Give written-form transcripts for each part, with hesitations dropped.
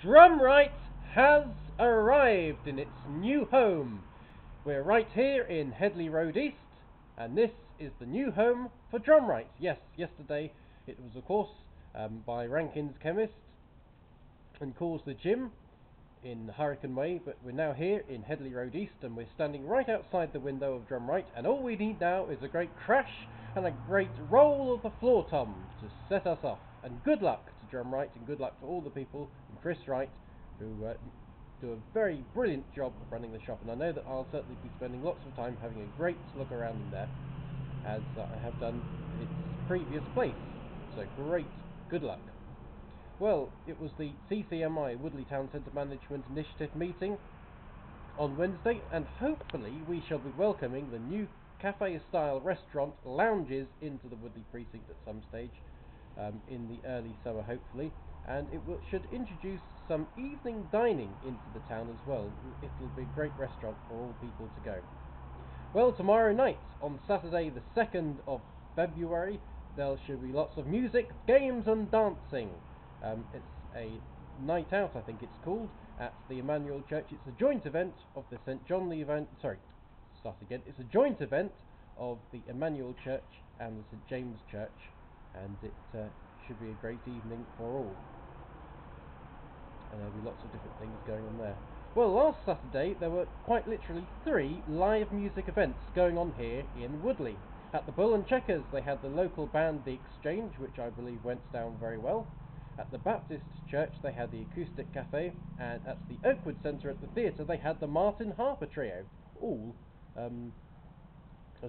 Drumright has arrived in its new home. We're right here in Headley Road East, and this is the new home for Drumright. Yes, yesterday it was, of course, by Rankin's Chemist and calls the gym in Hurricane Way, but we're now here in Headley Road East, and we're standing right outside the window of Drumright, and all we need now is a great crash and a great roll of the floor tom to set us off. And good luck to Drumright, and good luck to all the people, and Chris Wright, who do a very brilliant job of running the shop, and I know that I'll certainly be spending lots of time having a great look around in there, as I have done its previous place. So great, good luck. Well, it was the CCMI Woodley Town Centre Management Initiative meeting on Wednesday, and hopefully we shall be welcoming the new cafe-style restaurant lounges into the Woodley precinct at some stage in the early summer, hopefully, and it should introduce some evening dining into the town as well. It'll be a great restaurant for all people to go. Well, tomorrow night, on Saturday the 2nd of February, there should be lots of music, games and dancing. It's a night out, I think it's called, at the Emmanuel Church. It's a joint event of the St. John the event. It's a joint event of the Emmanuel Church and the St. James Church, and it should be a great evening for all. And there'll be lots of different things going on there. Well, last Saturday there were quite literally 3 live music events going on here in Woodley. At the Bull and Checkers they had the local band The Exchange, which I believe went down very well. At the Baptist Church they had the Acoustic Cafe, and at the Oakwood Centre at the theatre they had the Martin Harper Trio. All,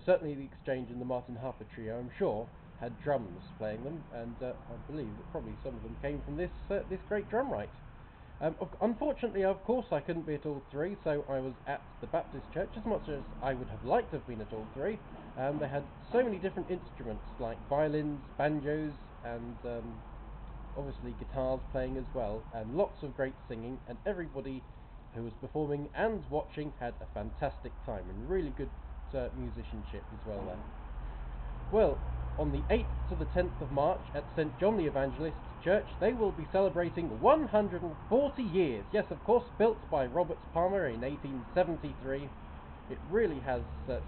certainly the Exchange and the Martin Harper Trio, I'm sure, had drums playing them, and I believe that probably some of them came from this great Drumright. Unfortunately, of course, I couldn't be at all 3, so I was at the Baptist Church, as much as I would have liked to have been at all 3. They had so many different instruments, like violins, banjos, and obviously guitars playing as well, and lots of great singing, and everybody who was performing and watching had a fantastic time, and really good musicianship as well there. Well, on the 8th to the 10th of March at St. John the Evangelist's Church, they will be celebrating 140 years. Yes, of course, built by Robert Palmer in 1873. It really has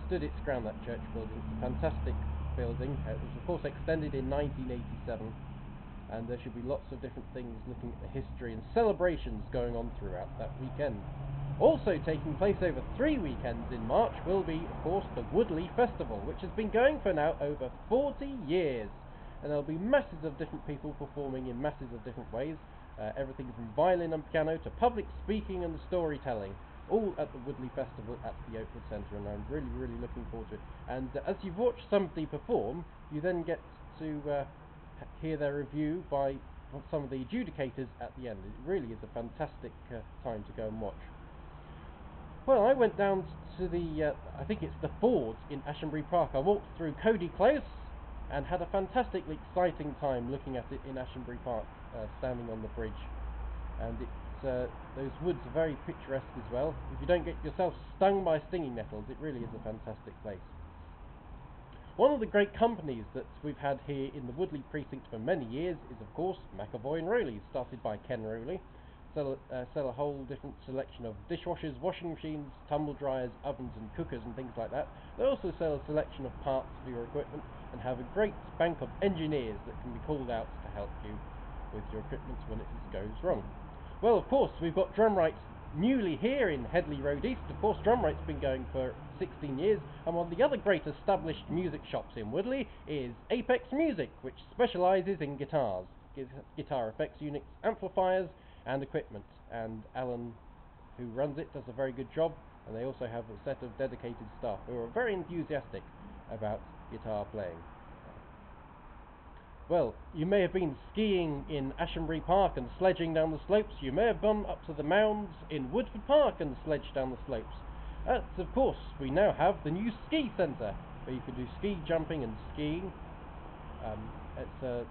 stood its ground, that church building. It's a fantastic building. It was, of course, extended in 1987. And there should be lots of different things looking at the history and celebrations going on throughout that weekend. Also taking place over 3 weekends in March will be, of course, the Woodley Festival, which has been going for now over 40 years. And there'll be masses of different people performing in masses of different ways. Everything from violin and piano to public speaking and storytelling, all at the Woodley Festival at the Oakwood Centre, and I'm really, really looking forward to it. And as you've watched somebody perform, you then get to hear their review by some of the adjudicators at the end. It really is a fantastic time to go and watch. Well, I went down to the, I think it's the Fords in Ashenbury Park. I walked through Cody Close and had a fantastically exciting time looking at it in Ashenbury Park, standing on the bridge. And it's, those woods are very picturesque as well. If you don't get yourself stung by stinging nettles, it really is a fantastic place. One of the great companies that we've had here in the Woodley precinct for many years is, of course, McAvoy and Rowley, started by Ken Rowley. Sell a whole different selection of dishwashers, washing machines, tumble dryers, ovens and cookers and things like that. They also sell a selection of parts for your equipment and have a great bank of engineers that can be called out to help you with your equipment when it goes wrong. Well, of course, we've got Drumright newly here in Headley Road East. Of course, Drumright's been going for 16 years, and one of the other great established music shops in Woodley is Apex Music, which specialises in guitars, guitar effects units, amplifiers and equipment, and Alan, who runs it, does a very good job, and they also have a set of dedicated staff who are very enthusiastic about guitar playing. Well, you may have been skiing in Ashenbury Park and sledging down the slopes. You may have gone up to the mounds in Woodford Park and sledged down the slopes. Of course, we now have the new ski centre, where you can do ski jumping and skiing. It's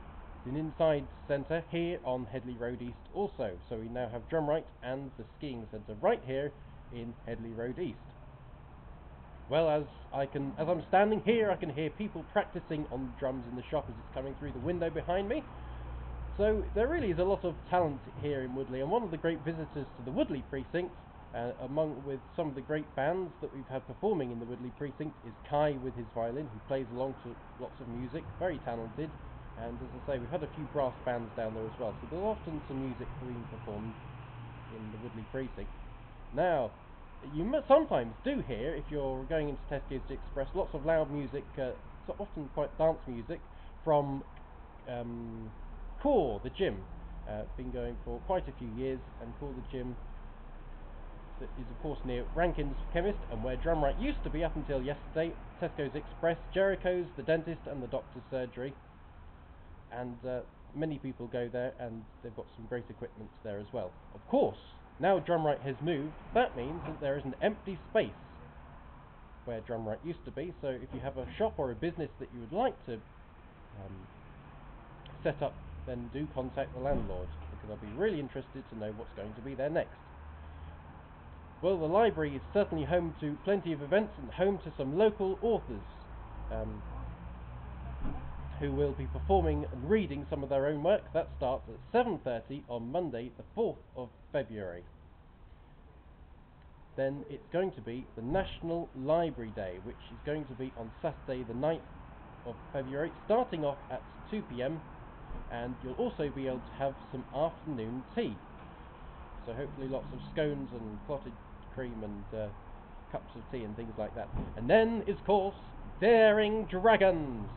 an inside centre here on Headley Road East also, so we now have Drumright and the skiing centre right here in Headley Road East. Well, as I'm standing here, I can hear people practicing on drums in the shop as it's coming through the window behind me. So there really is a lot of talent here in Woodley, and one of the great visitors to the Woodley precinct, with some of the great bands that we've had performing in the Woodley precinct, is Kai with his violin, who plays along to lots of music, very talented. And as I say, we've had a few brass bands down there as well, so there's often some music being performed in the Woodley precinct. Now, you sometimes do hear, if you're going into Tesco's Express, lots of loud music, so often quite dance music, from Core, the gym. Been going for quite a few years, and Core the gym that is of course near Rankin's Chemist, and where Drumright used to be up until yesterday. Tesco's Express, Jericho's, the dentist and the doctor's surgery, and many people go there, and they've got some great equipment there as well. Of course, now Drumright has moved, that means that there is an empty space where Drumright used to be, so if you have a shop or a business that you would like to set up, then do contact the landlord, because I'll be really interested to know what's going to be there next. Well, the library is certainly home to plenty of events and home to some local authors who will be performing and reading some of their own work. That starts at 7:30 on Monday, the 4th of February. Then it's going to be the National Library Day, which is going to be on Saturday the 9th of February, starting off at 2 p.m, and you'll also be able to have some afternoon tea. So hopefully lots of scones and clotted cream and cups of tea and things like that. And then is, of course, Daring Dragons,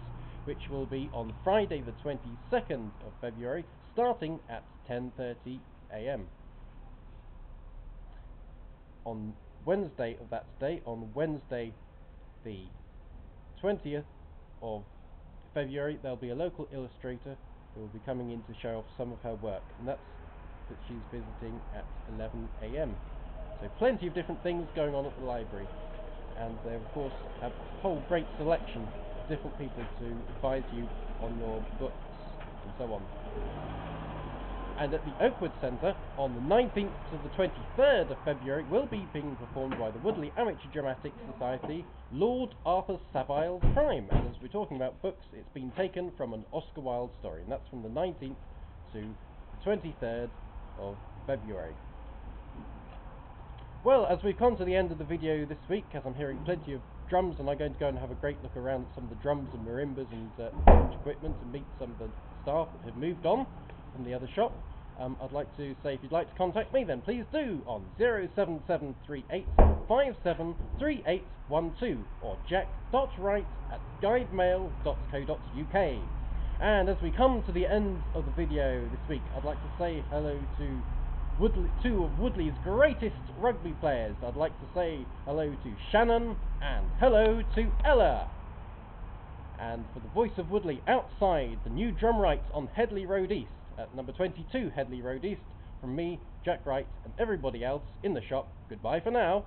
which will be on Friday the 22nd of February, starting at 10:30 a.m. On Wednesday of that day, on Wednesday the 20th of February, there'll be a local illustrator who will be coming in to show off some of her work, and that's that she's visiting at 11 a.m. So plenty of different things going on at the library, and they of course have a whole great selection of different people to advise you on your books and so on. And at the Oakwood Centre on the 19th to the 23rd of February will be being performed by the Woodley Amateur Dramatic Society, Lord Arthur Savile's Crime. And as we're talking about books, it's been taken from an Oscar Wilde story, and that's from the 19th to the 23rd of February. Well, as we've come to the end of the video this week, as I'm hearing plenty of drums, and I'm going to go and have a great look around at some of the drums and marimbas and equipment and meet some of the staff that have moved on from the other shop. I'd like to say, if you'd like to contact me, then please do on 07738 573812 or jack.wright@guidemail.co.uk. And as we come to the end of the video this week, I'd like to say hello to two of Woodley's greatest rugby players. I'd like to say hello to Shanon and hello to Ella. And for the voice of Woodley outside the new Drumright on Headley Road East, at number 22 Headley Road East, from me, Jack Wright, and everybody else in the shop, goodbye for now.